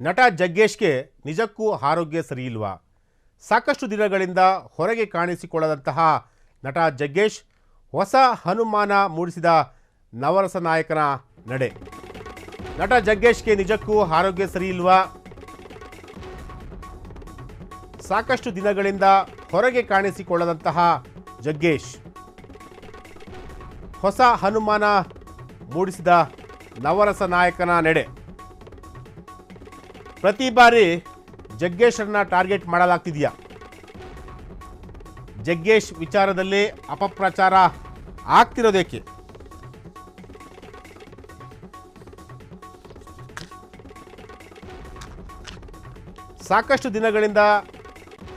ನಟ ಜಗ್ಗೇಶ್ಗೆ ನಿಜಕ್ಕೂ ಆರೋಗ್ಯ ಸರಿಯಿಲ್ವಾ? ಸಾಕಷ್ಟು ದಿನಗಳಿಂದ ಹೊರಗೆ ಕಾಣಿಸಿಕೊಳ್ಳದಂತಹ ನಟ ಜಗ್ಗೇಶ್ ಹೊಸ ಅನುಮಾನ ಮೂಡಿಸಿದ ನವರಸ ನಾಯಕನ ನಡೆ. ನಟ ಜಗ್ಗೇಶ್ಗೆ ನಿಜಕ್ಕೂ ಆರೋಗ್ಯ ಸರಿಯಿಲ್ವಾ? ಸಾಕಷ್ಟು ದಿನಗಳಿಂದ ಹೊರಗೆ ಕಾಣಿಸಿಕೊಳ್ಳದಂತಹ ಜಗ್ಗೇಶ್ ಹೊಸ ಅನುಮಾನ ಮೂಡಿಸಿದ ನವರಸ ನಾಯಕನ ನಡೆ. ಪ್ರತಿ ಬಾರಿ ಜಗ್ಗೇಶರನ್ನ ಟಾರ್ಗೆಟ್ ಮಾಡಲಾಗ್ತಿದೆಯಾ? ಜಗ್ಗೇಶ್ ವಿಚಾರದಲ್ಲಿ ಅಪಪ್ರಚಾರ ಆಗ್ತಿರೋದೇಕೆ? ಸಾಕಷ್ಟು ದಿನಗಳಿಂದ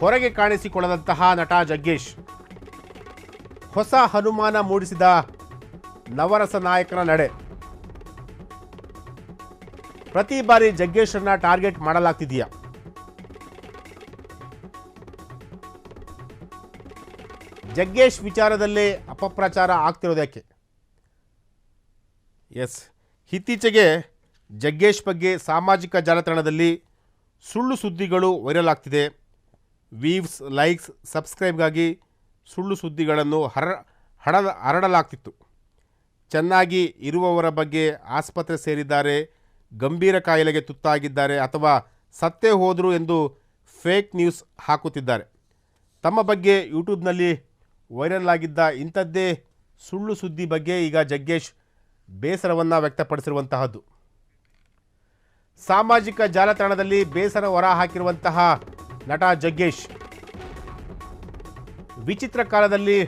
ಹೊರಗೆ ಕಾಣಿಸಿಕೊಳ್ಳದಂತಹ ನಟ ಜಗ್ಗೇಶ್ ಹೊಸ ಅನುಮಾನ ಮೂಡಿಸಿದ ನವರಸ ನಾಯಕನ ನಡೆ. ಪ್ರತಿ ಬಾರಿ ಜಗ್ಗೇಶರನ್ನ ಟಾರ್ಗೆಟ್ ಮಾಡಲಾಗ್ತಿದೆಯಾ? ಜಗ್ಗೇಶ್ ವಿಚಾರದಲ್ಲಿ ಅಪಪ್ರಚಾರ ಆಗ್ತಿರೋದಕ್ಕೆ? ಎಸ್, ಇತ್ತೀಚೆಗೆ ಜಗ್ಗೇಶ್ ಬಗ್ಗೆ ಸಾಮಾಜಿಕ ಜಾಲತಾಣದಲ್ಲಿ ಸುಳ್ಳು ಸುದ್ದಿಗಳು ವೈರಲ್ ಆಗ್ತಿದೆ. ವ್ಯೂಸ್, ಲೈಕ್ಸ್, ಸಬ್ಸ್ಕ್ರೈಬ್ಗಾಗಿ ಸುಳ್ಳು ಸುದ್ದಿಗಳನ್ನು ಹರಡಲಾಗ್ತಿತ್ತು. ಚೆನ್ನಾಗಿ ಇರುವವರ ಬಗ್ಗೆ ಆಸ್ಪತ್ರೆ ಸೇರಿದ್ದಾರೆ, ಗಂಭೀರ ಕಾಯಿಲೆಗೆ ತುತ್ತಾಗಿದ್ದಾರೆ ಅಥವಾ ಸತ್ತೇ ಹೋದರು ಎಂದು ಫೇಕ್ ನ್ಯೂಸ್ ಹಾಕುತ್ತಿದ್ದಾರೆ. ತಮ್ಮ ಬಗ್ಗೆ ಯೂಟ್ಯೂಬ್ನಲ್ಲಿ ವೈರಲ್ ಆಗಿದ್ದ ಇಂಥದ್ದೇ ಸುಳ್ಳು ಸುದ್ದಿ ಬಗ್ಗೆ ಈಗ ಜಗ್ಗೇಶ್ ಬೇಸರವನ್ನು ವ್ಯಕ್ತಪಡಿಸಿರುವಂತಹದ್ದು. ಸಾಮಾಜಿಕ ಜಾಲತಾಣದಲ್ಲಿ ಬೇಸರ ಹೊರ ಹಾಕಿರುವಂತಹ ನಟ ಜಗ್ಗೇಶ್, ವಿಚಿತ್ರ ಕಾಲದಲ್ಲಿ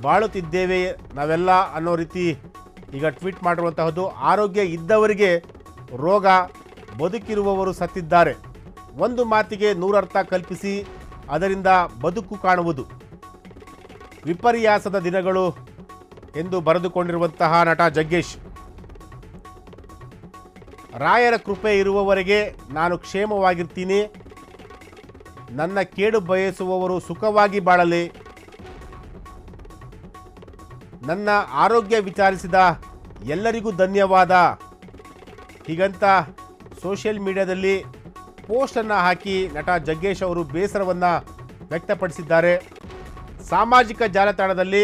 ಬಾಳುತ್ತಿದ್ದೇವೆ ನಾವೆಲ್ಲ ಅನ್ನೋ ರೀತಿ ಈಗ ಟ್ವೀಟ್ ಮಾಡಿರುವಂತಹದ್ದು. ಆರೋಗ್ಯ ಇದ್ದವರಿಗೆ ರೋಗ, ಬದುಕಿರುವವರು ಸತ್ತಿದ್ದಾರೆ. ಒಂದು ಮಾತಿಗೆ ನೂರರ್ಥ ಕಲ್ಪಿಸಿ ಅದರಿಂದ ಬದುಕು ಕಾಣುವುದು ವಿಪರ್ಯಾಸದ ದಿನಗಳು ಎಂದು ಬರೆದುಕೊಂಡಿರುವಂತಹ ನಟ ಜಗ್ಗೇಶ್, ರಾಯರ ಕೃಪೆ ಇರುವವರೆಗೆ ನಾನು ಕ್ಷೇಮವಾಗಿರ್ತೀನಿ, ನನ್ನ ಕೇಡು ಬಯಸುವವರು ಸುಖವಾಗಿ ಬಾಳಲಿ, ನನ್ನ ಆರೋಗ್ಯ ವಿಚಾರಿಸಿದ ಎಲ್ಲರಿಗೂ ಧನ್ಯವಾದ, ಹೀಗಂತ ಸೋಷಿಯಲ್ ಮೀಡಿಯಾದಲ್ಲಿ ಪೋಸ್ಟನ್ನು ಹಾಕಿ ನಟ ಜಗ್ಗೇಶ್ ಅವರು ಬೇಸರವನ್ನು ವ್ಯಕ್ತಪಡಿಸಿದ್ದಾರೆ. ಸಾಮಾಜಿಕ ಜಾಲತಾಣದಲ್ಲಿ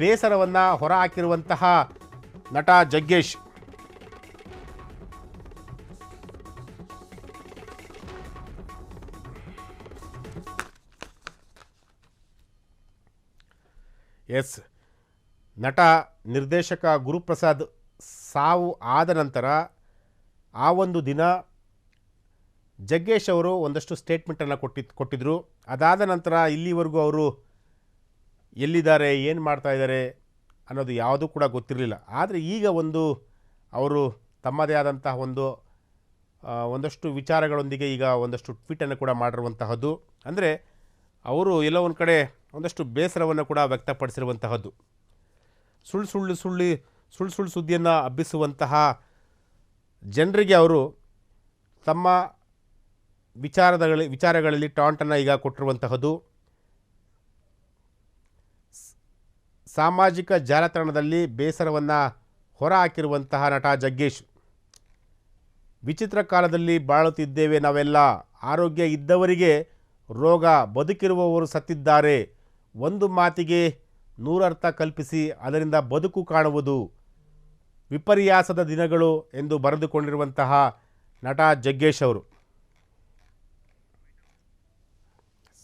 ಬೇಸರವನ್ನು ಹೊರಹಾಕಿರುವಂತಹ ನಟ ಜಗ್ಗೇಶ್ ಎಸ್, ನಟ ನಿರ್ದೇಶಕ ಗುರುಪ್ರಸಾದ್ ಸಾವು ಆದ ನಂತರ ಆ ಒಂದು ದಿನ ಜಗ್ಗೇಶ್ ಅವರು ಒಂದಷ್ಟು ಸ್ಟೇಟ್ಮೆಂಟನ್ನು ಕೊಟ್ಟಿದ್ದರು. ಅದಾದ ನಂತರ ಇಲ್ಲಿವರೆಗೂ ಅವರು ಎಲ್ಲಿದ್ದಾರೆ, ಏನು ಮಾಡ್ತಾ ಇದ್ದಾರೆ ಅನ್ನೋದು ಯಾವುದೂ ಕೂಡ ಗೊತ್ತಿರಲಿಲ್ಲ. ಆದರೆ ಈಗ ಅವರು ತಮ್ಮದೇ ಆದಂತಹ ಒಂದಷ್ಟು ವಿಚಾರಗಳೊಂದಿಗೆ ಈಗ ಒಂದಷ್ಟು ಟ್ವೀಟನ್ನು ಕೂಡ ಮಾಡಿರುವಂತಹದ್ದು. ಅಂದರೆ ಅವರು ಎಲ್ಲೋ ಒಂದು ಕಡೆ ಒಂದಷ್ಟು ಬೇಸರವನ್ನು ಕೂಡ ವ್ಯಕ್ತಪಡಿಸಿರುವಂತಹದ್ದು. ಸುಳ್ಳು ಸುದ್ದಿಯನ್ನು ಹಬ್ಬಿಸುವಂತಹ ಜನರಿಗೆ ಅವರು ತಮ್ಮ ವಿಚಾರಗಳಲ್ಲಿ ಟಾಂಟನ್ನು ಈಗ ಕೊಟ್ಟಿರುವಂತಹದ್ದು. ಸಾಮಾಜಿಕ ಜಾಲತಾಣದಲ್ಲಿ ಬೇಸರವನ್ನು ಹೊರ ಹಾಕಿರುವಂತಹ ನಟ ಜಗ್ಗೇಶ್, ವಿಚಿತ್ರ ಕಾಲದಲ್ಲಿ ಬಾಳುತ್ತಿದ್ದೇವೆ ನಾವೆಲ್ಲ, ಆರೋಗ್ಯ ಇದ್ದವರಿಗೆ ರೋಗ, ಬದುಕಿರುವವರು ಸತ್ತಿದ್ದಾರೆ, ಒಂದು ಮಾತಿಗೆ ನೂರರ್ಥ ಕಲ್ಪಿಸಿ ಅದರಿಂದ ಬದುಕು ಕಾಣುವುದು ವಿಪರ್ಯಾಸದ ದಿನಗಳು ಎಂದು ಬರೆದುಕೊಂಡಿರುವಂತಹ ನಟ ಜಗ್ಗೇಶ್ ಅವರು.